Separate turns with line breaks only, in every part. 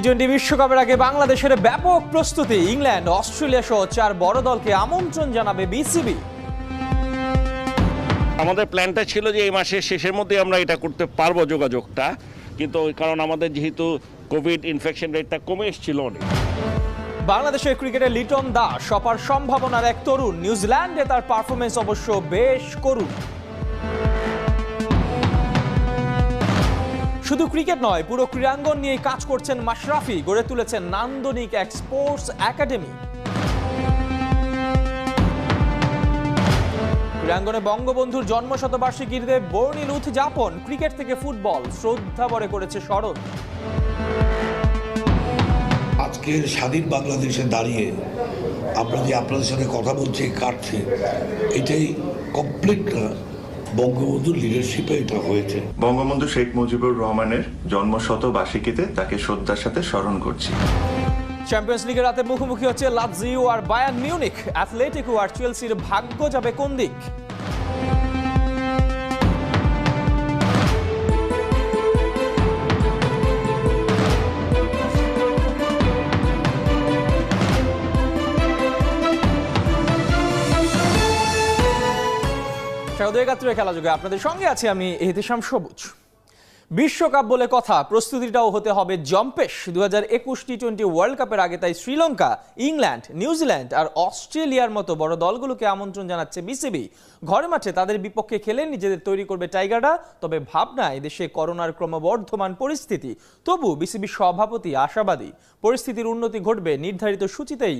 টি-20 বিশ্বকাপের আগে বাংলাদেশের ব্যাপক প্রস্তুতি। ইংল্যান্ড, অস্ট্রেলিয়া সহ 4 বড় দলকে আমন্ত্রণ জানাবে বিসিবি।
আমাদের প্ল্যানটা ছিল যে এই মাসের শেষের মধ্যে আমরা এটা করতে পারবো যোগাযোগটা, কিন্তু কারণ আমাদের যেহেতু কোভিড ইনফেকশন রেটটা কমে এসেছিল অনেক।
বাংলাদেশের ক্রিকেটে লিটন দাস সপার সম্ভাবনার এক তরুণ। নিউজিল্যান্ডে তার পারফরমেন্স অবশ্য বেশ করুণ। শুধু ক্রিকেট নয়, পুরো ক্রীড়াঙ্গন নিয়ে কাজ করছেন মাশরাফি। গড়ে তুলেছেন নান্দনিক এক স্পোর্টস একাডেমি। ক্রীড়াঙ্গনে বঙ্গবন্ধুর জন্মশতবার্ষিকীতে বর্ণিল উদযাপন। ক্রিকেট থেকে ফুটবল শ্রদ্ধা ভরে করেছে স্মরণ।
আজকের স্বাধীন বাংলাদেশে দাঁড়িয়ে আমরা যে আপনাদের সাথে কথা বলছি কাটছে, এটাই কমপ্লিট বঙ্গবন্ধুর লিডারশিপে এটা হয়েছে।
বঙ্গবন্ধু শেখ মুজিবুর রহমানের জন্মশতবার্ষিকীতে তাকে শ্রদ্ধার সাথে স্মরণ করছি।
চ্যাম্পিয়ন্স লিগের রাতে মুখোমুখি হচ্ছে লাৎসিও আর বায়ার্ন মিউনিখ। অ্যাথলেটিকো আর চেলসির ভাগ্য যাবে কোন দিক? একাত্তরের খেলা যুগে আপনাদের সঙ্গে আছি আমি এহতেশাম সবুজ। বিশ্বকাপ বলে কথা, প্রস্তুতিটাও হতে হবে জম্পেশ। 2021 টি-20 ওয়ার্ল্ড কাপের আগে তাই শ্রীলঙ্কা, ইংল্যান্ড, নিউজিল্যান্ড আর অস্ট্রেলিয়ার মতো বড় দলগুলোকে আমন্ত্রণ জানাচ্ছে বিসিবি। ঘরে মাঠে তাদের বিপক্ষে খেলে নিজেদের তৈরি করবে টাইগাররা। তবে ভাবনায় দেশে করোনার ক্রমবর্ধমান পরিস্থিতি। তবু বিসিবি সভাপতি আশাবাদী পরিস্থিতির উন্নতি ঘটবে, নির্ধারিত সূচিতেই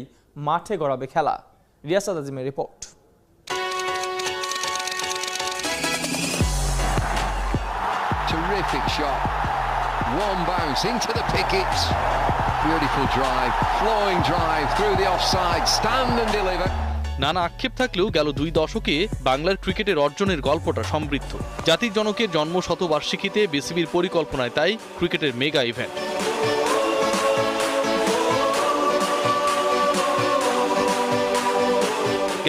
মাঠে গড়াবে খেলা। রিয়াসাত আজিমের রিপোর্ট।
Terrific shot, one bounce into the pickets, beautiful drive, flowing drive through the offside, stand and deliver.
নানা আক্ষেপ থাকলেও গেল 2 দশকে বাংলার ক্রিকেটের অর্জনের গল্পটা সমৃদ্ধ। জাতির জনকের জন্মশতবার্ষিকীতে বিসিবির পরিকল্পনায় তাই ক্রিকেটের মেগা ইভেন্ট।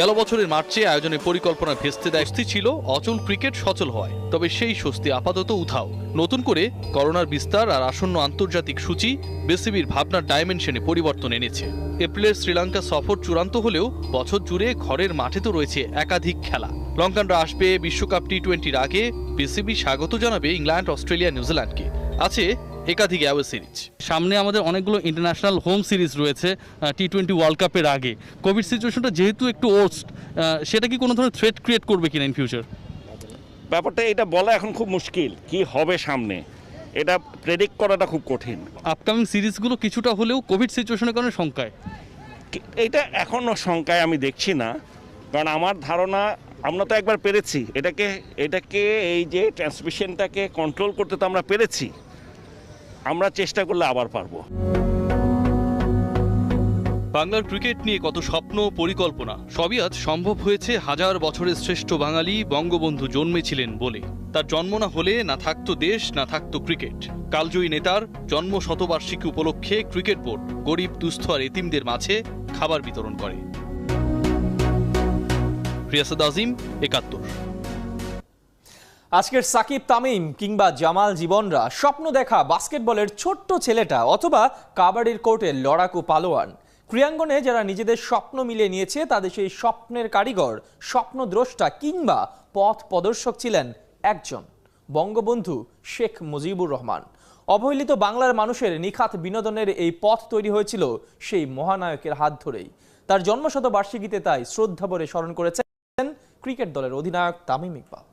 গেল বছরের মার্চে আয়োজনের পরিকল্পনা ভেস্তে দেশটি ছিল অচল ক্রিকেট সচল হয়। তবে সেই স্বস্তি আপাতত উধাও। নতুন করে করোনার বিস্তার আর আসন্ন আন্তর্জাতিক সূচি বিসিবির ভাবনার ডাইমেনশনে পরিবর্তন এনেছে। এপ্রিলের শ্রীলঙ্কা সফর চূড়ান্ত হলেও বছর জুড়ে ঘরের মাঠে তো রয়েছে একাধিক খেলা। লঙ্কানরা আসবে বিশ্বকাপ টি-20-র আগে। বিসিবি স্বাগত জানাবে ইংল্যান্ড, অস্ট্রেলিয়া, নিউজিল্যান্ডকে। আছে একাধিক অ্যাওয়ে সিরিজ। সামনে আমাদের অনেকগুলো ইন্টারন্যাশনাল হোম সিরিজ রয়েছে টি-20 ওয়ার্ল্ড কাপের আগে। কোভিড সিচুয়েশনটা যেহেতু একটু ওর্স্ট, সেটা কি কোনো ধরনের থ্রেট ক্রিয়েট করবে কিনা ইন ফিউচার?
ব্যাপারটা এটা বলা এখন খুব মুশকিল, কি হবে সামনে এটা প্রেডিক্ট করাটা খুব কঠিন।
আপকামিং সিরিজগুলো কিছুটা হলেও কোভিড সিচুয়েশনের কারণে শঙ্কায়।
এটা এখনও শঙ্কায় আমি দেখছি না, কারণ আমার ধারণা আমরা তো একবার পেরেছি এটাকে এই যে ট্রান্সমিশনটাকে কন্ট্রোল করতে তো আমরা পেরেছি, আমরা চেষ্টা করলে আবার পারবো।
বাংলার ক্রিকেট নিয়ে কত স্বপ্ন, পরিকল্পনা সবই আজ সম্ভব হয়েছে হাজার বছরের শ্রেষ্ঠ বাঙালি বঙ্গবন্ধু জন্মেছিলেন বলে। তার জন্ম না হলে না থাকতো দেশ, না থাকতো ক্রিকেট। কালজয়ী নেতার জন্ম শতবার্ষিকী উপলক্ষে ক্রিকেট বোর্ড গরিব, দুস্থ আর এতিমদের মাঝে খাবার বিতরণ করে। রিয়াসাত আজিম, ৭১।
আজকের সাকিব, তামিম কিংবা জামাল জীবনরা স্বপ্ন দেখা বাস্কেটবলের ছোট্ট ছেলেটা অথবা কাবাডির কোর্টে লড়াকু পালোয়ান। ক্রীড়াঙ্গনে যারা নিজেদের স্বপ্ন মিলিয়ে নিয়েছে তাদের সেই স্বপ্নের কারিগর, স্বপ্নদ্রষ্টা কিংবা পথ প্রদর্শক ছিলেন একজন, বঙ্গবন্ধু শেখ মুজিবুর রহমান। অবহেলিত বাংলার মানুষের নিখাত বিনোদনের এই পথ তৈরি হয়েছিল সেই মহানায়কের হাত ধরেই। তার জন্মশতবার্ষিকীতে তাই শ্রদ্ধাভরে স্মরণ করেছেন ক্রিকেট দলের অধিনায়ক তামিম ইকবাল।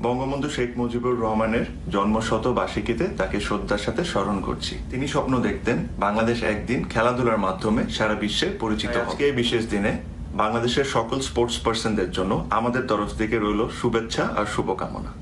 বঙ্গবন্ধু শেখ মুজিবুর রহমানের জন্মশতবার্ষিকীতে তাকে শ্রদ্ধার সাথে স্মরণ করছি। তিনি স্বপ্ন দেখতেন বাংলাদেশ একদিন খেলাধুলার মাধ্যমে সারা বিশ্বে পরিচিত। আজকে এই বিশেষ দিনে বাংলাদেশের সকল স্পোর্টস পার্সনদের জন্য আমাদের তরফ থেকে রইল শুভেচ্ছা আর শুভকামনা।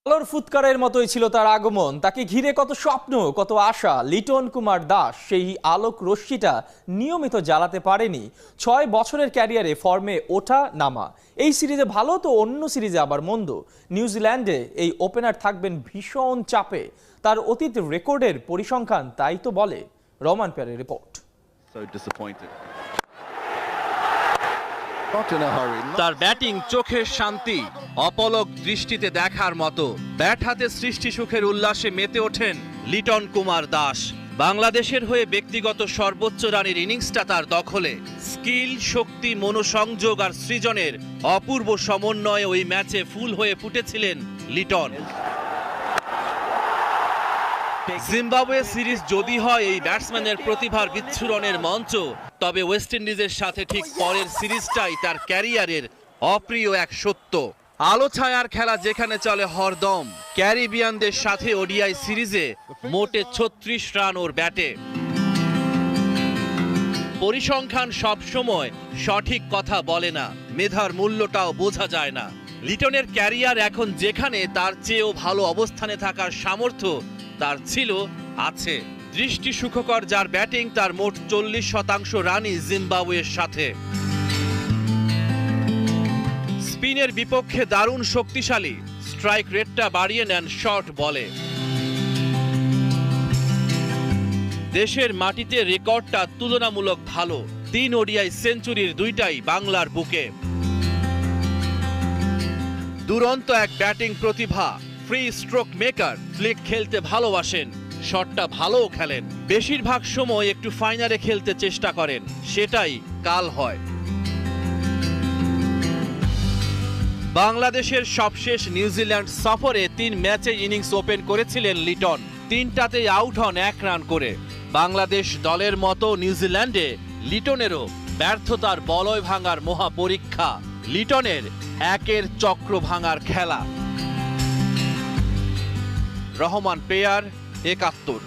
আলোর ফুৎকারের মতোই ছিল তার আগমন। তাকে ঘিরে কত স্বপ্ন, কত আশা। লিটন কুমার দাস সেই আলোক রশ্মিটা নিয়মিত জ্বালাতে পারেনি। 6 বছরের ক্যারিয়ারে ফর্মে ওঠা নামা। এই সিরিজে ভালো তো অন্য সিরিজে আবার মন্দ। নিউজিল্যান্ডে এই ওপেনার থাকবেন ভীষণ চাপে। তার অতীত রেকর্ডের পরিসংখ্যান তাই তো বলে। রহমান পেয়ারের রিপোর্ট।
তার ব্যাটিং চোখের শান্তি, অপলক দৃষ্টিতে দেখার মতো। ব্যাট হাতে সৃষ্টি সুখের উল্লাসে মেতে ওঠেন লিটন কুমার দাস। বাংলাদেশের হয়ে ব্যক্তিগত সর্বোচ্চ রানের ইনিংসটা তার দখলে। স্কিল, শক্তি, মনোসংযোগ আর সৃজনের অপূর্ব সমন্বয়ে ওই ম্যাচে ফুল হয়ে ফুটেছিলেন লিটন। জিম্বাবুয়ে সিরিজ যদি হয় এই ব্যাটসম্যানের প্রতিভার বিচ্ছুরণের মঞ্চ, তবে ওয়েস্ট ইন্ডিজের সাথে ঠিক পরের সিরিজটাই তার ক্যারিয়ারের অপ্রিয় এক সত্য। আলো ছায়ার খেলা যেখানে চলে হরদম, ক্যারিবিয়ানদের সাথে ওডিআই সিরিজে মোটে 36 রান ওর ব্যাটে। পরিসংখ্যান সবসময় সঠিক কথা বলে না, মেধার মূল্যটাও বোঝা যায় না। লিটনের ক্যারিয়ার এখন যেখানে, তার চেয়েও ভালো অবস্থানে থাকার সামর্থ্য তার ছিল, আছে। দৃষ্টি সুখকর যার ব্যাটিং, তার মোট 40% রানই জিম্বাবুয়ের সাথে। স্পিনের বিপক্ষে দারুণ শক্তিশালী, স্ট্রাইক রেটটা বাড়িয়ে নেন শর্ট বলে। দেশের মাটিতে রেকর্ডটা তুলনামূলক ভালো, 3 ওডিআই সেঞ্চুরির 2টাই বাংলার বুকে। দুরন্ত এক ব্যাটিং প্রতিভা, ফ্রি স্ট্রোক মেকার, ফ্লিক খেলতে ভালোবাসেন, শটটা ভালোও খেলেন। বেশিরভাগ সময় একটু ফাইনালে খেলতে চেষ্টা করেন, সেটাই কাল হয়। বাংলাদেশের সবশেষ নিউজিল্যান্ড সফরে 3 ম্যাচে ইনিংস ওপেন করেছিলেন লিটন, 3টাতেই আউট হন 1 রান করে। বাংলাদেশ দলের মতো নিউজিল্যান্ডে লিটনেরও ব্যর্থতার বলয় ভাঙার মহা পরীক্ষা। লিটনের একের চক্র ভাঙার খেলা। রহমান পেয়ার, 71।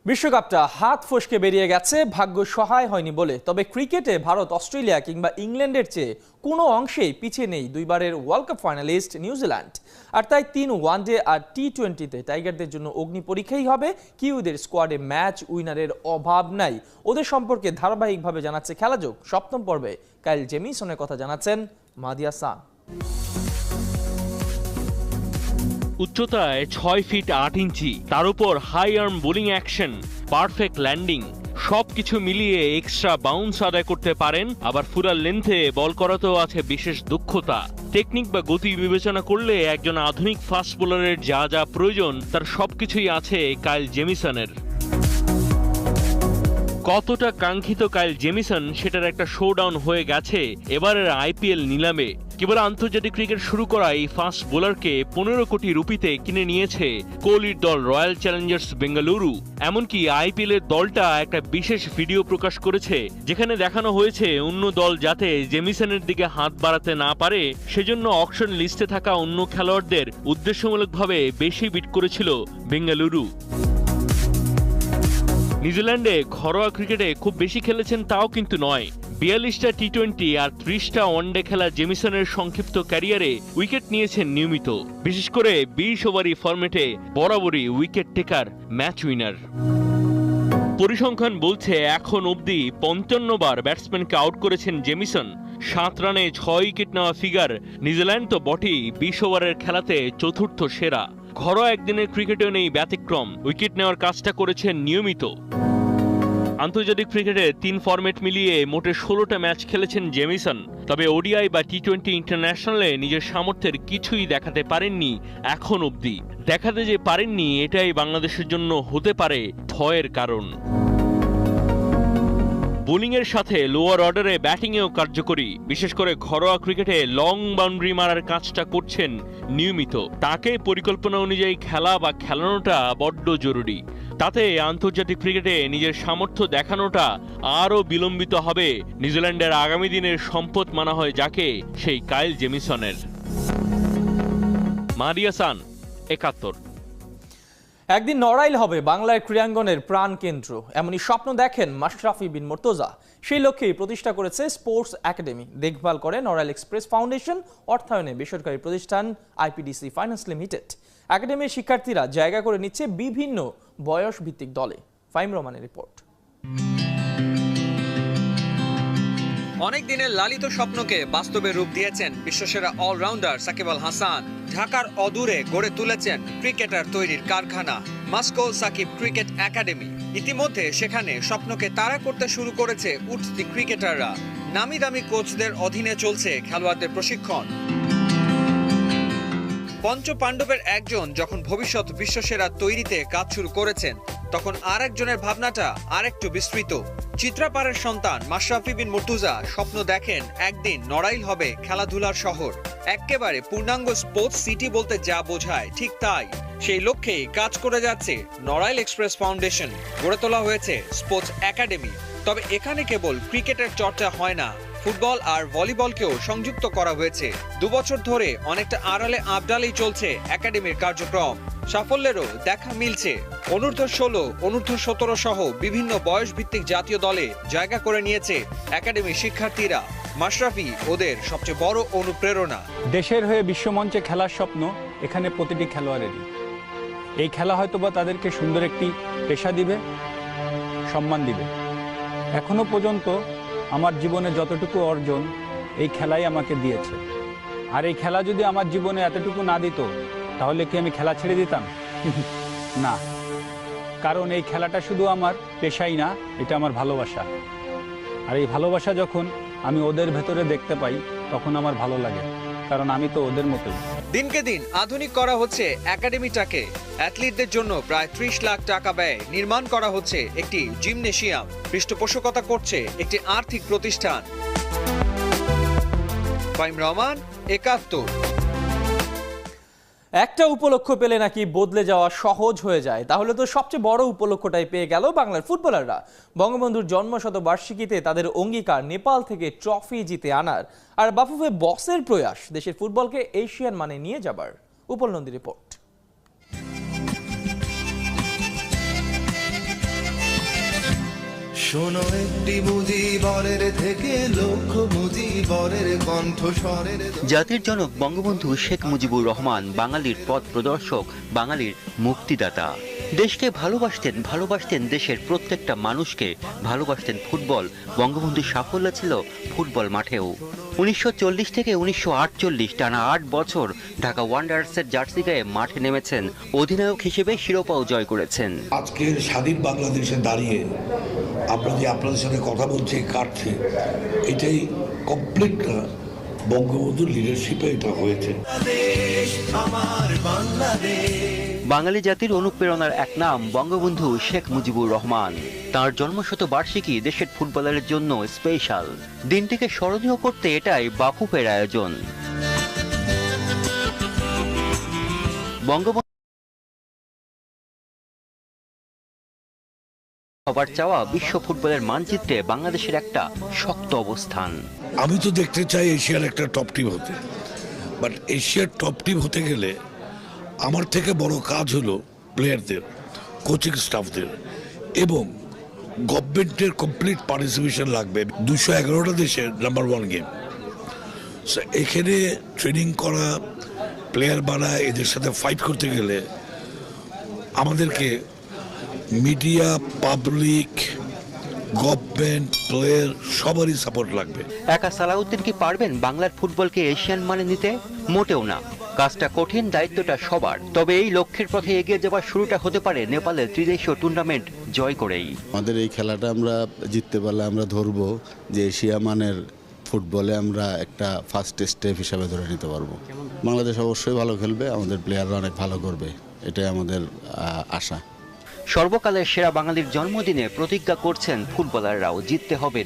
বিশ্বকাপটা হাত ফসকে বেরিয়ে গেছে, ভাগ্য সহায় হয়নি বলে। তবে ক্রিকেটে ভারত, অস্ট্রেলিয়া কিংবা ইংল্যান্ডের চেয়ে কোনো অংশেই পিছিয়ে নেই 2 বারের ওয়ার্ল্ড কাপ ফাইনালিস্ট নিউজিল্যান্ড। আর তাই 3 ওয়ানডে আর টি-20তে টাইগারদের জন্য অগ্নি পরীক্ষাই হবে। কিউদের স্কোয়াডে ম্যাচ উইনারের অভাব নাই। ওদের সম্পর্কে ধারাবাহিকভাবে জানাচ্ছে খেলাযোগ। 7ম পর্বে কাইল জেমিসনের কথা জানাচ্ছেন মাদিয়া সান।
উচ্চতায় 6 ফিট 8 ইঞ্চি, তার উপর high arm bowling action, perfect landing, সবকিছু মিলিয়ে এক্সট্রা বাউন্স আদায় করতে পারেন। আবার ফুল লেন্থে বল করাতেও আছে বিশেষ দক্ষতা। টেকনিক বা গতি বিবেচনা করলে একজন আধুনিক ফাস্ট বোলারের যা যা প্রয়োজন তার সবকিছুই আছে কাইল জেমিসনের। কতটা কাঙ্ক্ষিত কাইল জেমিসন সেটার একটা শোডাউন হয়ে গেছে এবারের আইপিএল নিলামে। কেবল আন্তর্জাতিক ক্রিকেট শুরু করা এই ফাস্ট বোলারকে 15 কোটি রুপিতে কিনে নিয়েছে কোহলির দল রয়্যাল চ্যালেঞ্জার্স বেঙ্গালুরু। এমনকি আইপিএল এর দলটা একটা বিশেষ ভিডিও প্রকাশ করেছে, যেখানে দেখানো হয়েছে অন্য দল যাতে জেমিসনের দিকে হাত বাড়াতে না পারে সেজন্য অকশন লিস্টে থাকা অন্য খেলোয়াড়দের উদ্দেশ্যমূলকভাবে বেশি বিট করেছিল বেঙ্গালুরু। নিউজিল্যান্ডে ঘরোয়া ক্রিকেটে খুব বেশি খেলেছেন তাও কিন্তু নয়। 42টা টি-20 আর 30টা ওয়ানডে খেলা জেমিসনের সংক্ষিপ্ত ক্যারিয়ারে উইকেট নিয়েছেন নিয়মিত, বিশেষ করে 20 ওভারি ফরম্যাটে বরাবরই উইকেট টেকার, ম্যাচ উইনার। পরিসংখ্যান বলছে এখন অবধি 55 বার ব্যাটসম্যানকে আউট করেছেন জেমিসন। 7 রানে 6 উইকেট নেওয়া ফিগার। নিউজিল্যান্ড তো বটেই 20 ওভারের খেলাতে চতুর্থ সেরা। ঘরোয়া একদিনের ক্রিকেটেও নেই ব্যতিক্রম, উইকেট নেওয়ার কাজটা করেছেন নিয়মিত। আন্তর্জাতিক ক্রিকেটে 3 ফরম্যাট মিলিয়ে মোটে 16টা ম্যাচ খেলেছেন জেমিসন। তবে ওডিআই বা টি-20 ইন্টারন্যাশনালে নিজের সামর্থ্যের কিছুই দেখাতে পারেননি এখন অবধি। দেখাতে যে পারেননি এটাই বাংলাদেশের জন্য হতে পারে ভয়ের কারণ। বোলিংয়ের সাথে লোয়ার অর্ডারে ব্যাটিংয়েও কার্যকরী, বিশেষ করে ঘরোয়া ক্রিকেটে লং বাউন্ডারি মারার কাজটা করছেন নিয়মিত। তাকে পরিকল্পনা অনুযায়ী খেলা বা খেলানোটা বড্ড জরুরি। তাতে আন্তর্জাতিক ক্রিকেটে নিজের সামর্থ্য দেখানোটা আরও বিলম্বিত হবে। নিউজিল্যান্ডের আগামী দিনের সম্পদ মানা হয় যাকে, সেই কাইল জেমিসনের। মাদিয়া সান, 71।
একদিন নড়াইল হবে বাংলার ক্রীড়াঙ্গনের প্রাণ কেন্দ্র, এমনই স্বপ্ন দেখেন মাশরাফি বিন মুর্তজা। সেই লক্ষ্যেই প্রতিষ্ঠা করেছে স্পোর্টস একাডেমি। দেখভাল করে নড়াইল এক্সপ্রেস ফাউন্ডেশন, অর্থায়নে বেসরকারি প্রতিষ্ঠান আইপিডিসি ফাইন্যান্স লিমিটেড। একাডেমির শিক্ষার্থীরা জায়গা করে নিচ্ছে বিভিন্ন বয়স ভিত্তিক দলে। ফাইম রহমানের রিপোর্ট।
অনেক দিনের লালিত স্বপ্নকে বাস্তবে রূপ দিয়েছেন বিশ্বসেরা অলরাউন্ডার সাকিব আল হাসান। ঢাকার অদূরে গড়ে তুলেছেন ক্রিকেটার তৈরির কারখানা মস্কো সাকিব ক্রিকেট একাডেমি। ইতিমধ্যে সেখানে স্বপ্নকে তাড়া করতে শুরু করেছে উঠতি ক্রিকেটাররা। নামি দামি কোচদের অধীনে চলছে খেলোয়াড়দের প্রশিক্ষণ। পঞ্চ পাণ্ডবের একজন যখন ভবিষ্যৎ বিশ্বসেরা তৈরিতে কাজ শুরু করেছেন, তখন আর একজনের ভাবনাটা আরেকটু বিস্তৃত। চিত্রাপাড়ের সন্তান মাশরাফি বিন মুর্তুজা স্বপ্ন দেখেন একদিন নড়াইল হবে খেলাধুলার শহর। একেবারে পূর্ণাঙ্গ স্পোর্টস সিটি বলতে যা বোঝায় ঠিক তাই। সেই লক্ষ্যেই কাজ করে যাচ্ছে নড়াইল এক্সপ্রেস ফাউন্ডেশন। গড়ে তোলা হয়েছে স্পোর্টস একাডেমি। তবে এখানে কেবল ক্রিকেটের চর্চা হয় না, ফুটবল আর ভলিবলকেও সংযুক্ত করা হয়েছে। 2 বছর ধরে অনেকটা আড়ালে আবডালেই চলছে একাডেমির কার্যক্রম। সাফল্যেরও দেখা মিলছে। অনূর্ধ্ব-16, অনূর্ধ্ব-17 সহ বিভিন্ন বয়স ভিত্তিক জাতীয় দলে জায়গা করে নিয়েছে একাডেমির শিক্ষার্থীরা। মাশরাফি ওদের সবচেয়ে বড় অনুপ্রেরণা।
দেশের হয়ে বিশ্বমঞ্চে খেলার স্বপ্ন এখানে প্রতিটি খেলোয়াড়েরই। এই খেলা হয়তোবা তাদেরকে সুন্দর একটি পেশা দিবে, সম্মান দিবে। এখনো পর্যন্ত আমার জীবনে যতটুকু অর্জন এই খেলাই আমাকে দিয়েছে। আর এই খেলা যদি আমার জীবনে এতটুকু না দিত, তাহলে কি আমি খেলা ছেড়ে দিতাম? না, কারণ এই খেলাটা শুধু আমার পেশাই না, এটা আমার ভালোবাসা। আর এই ভালোবাসা যখন আমি ওদের ভেতরে দেখতে পাই, তখন আমার ভালো লাগে, কারণ আমি তো ওদের মতোই।
দিনকে দিন আধুনিক করা হচ্ছে একাডেমিটাকে। অ্যাথলিটদের জন্য প্রায় 30 লাখ টাকা ব্যয়ে নির্মাণ করা হচ্ছে একটি জিমনেশিয়াম। পৃষ্ঠপোষকতা করছে একটি আর্থিক প্রতিষ্ঠান। ফাহিম রহমান, 71।
একটা উপলক্ষ পেলে নাকি বদলে যাওয়া সহজ হয়ে যায়, তাহলে তো সবচেয়ে বড় উপলক্ষটাই পেয়ে গেল বাংলার ফুটবলাররা। বঙ্গবন্ধুর জন্মশতবার্ষিকীতে তাদের অঙ্গীকার নেপাল থেকে ট্রফি জিতে আনার, আর বাফুফে বসের প্রয়াস দেশের ফুটবলকে এশিয়ান মানে নিয়ে যাবার। উপল নন্দী রিপোর্ট।
শোনো একটি মুজিবরের থেকে লক্ষ মুজিবরের কণ্ঠস্বরের।
জাতির জনক বঙ্গবন্ধু শেখ মুজিবুর রহমান বাঙালির পথ প্রদর্শক, বাঙালির মুক্তিদাতা। দেশকে ভালোবাসতেন দেশের প্রত্যেকটা মানুষকে, ভালোবাসতেন ফুটবল। বঙ্গবন্ধুর সাফল্য ছিল ফুটবল মাঠেও। 1940 থেকে 1948 টানা 8 বছর ঢাকা ওয়ান্ডারার্সের জার্সি গায়ে মাঠে নেমেছেন। অধিনায়ক হিসেবে শিরোপাও জয় করেছেন।
আজকের স্বাধীন বাংলাদেশে দাঁড়িয়ে আমরা যে আপনাদের সাথে কথা বলছি, কাটছি, এটাই কমপ্লিট বঙ্গবন্ধুর লিডারশিপে এটা হয়েছে।
বাঙালি জাতির অনুপ্রেরণার এক নাম বঙ্গবন্ধু শেখ মুজিবুর রহমান। তার জন্মশতবার্ষিকী দেশের ফুটবলারের জন্য স্পেশাল। দিনটিকে স্মরণীয় করতে এটাই বাফুফের আয়োজন। বঙ্গবন্ধু সবার চাওয়া বিশ্ব ফুটবলের মানচিত্রে বাংলাদেশের একটা শক্ত অবস্থান।
আমি তো দেখতে চাই এশিয়ার একটা টপ টিম হতে, বাট এশিয়ার টপ টিম হতে গেলে আমার থেকে বড় কাজ হলো প্লেয়ারদের, কোচিং স্টাফদের এবং গভর্নমেন্টের কমপ্লিট পার্টিসিপেশন লাগবে। 211টা দেশের নাম্বার 1 গেম। এখানে ট্রেনিং করা, প্লেয়ার বানা, এদের সাথে ফাইট করতে গেলে আমাদেরকে মিডিয়া, পাবলিক, গভর্নমেন্ট, প্লেয়ার সবারই সাপোর্ট লাগবে।
একা সালাউদ্দিন কি পারবেন বাংলার ফুটবলকে এশিয়ান মানে নিতে? মোটেও না। কাজটা কঠিন, দায়িত্বটা সবার। তবে এই লক্ষ্যের পথে এগিয়ে যাওয়ার শুরুটা হতে পারে নেপালের ত্রিদেশীয় টুর্নামেন্ট জয় করেই।
আমাদের এই খেলাটা আমরা জিততে পারলে আমরা ধরবো যে এশিয়া মানের ফুটবলে আমরা একটা ফার্স্ট স্টেপ হিসাবে ধরে নিতে পারবো। বাংলাদেশ অবশ্যই ভালো খেলবে, আমাদের প্লেয়াররা অনেক ভালো করবে, এটাই আমাদের আশা।
সর্বকালের সেরা বাঙালির জন্মদিনে প্রতিজ্ঞা করছেন ফুটবলাররাও, জিততে হবে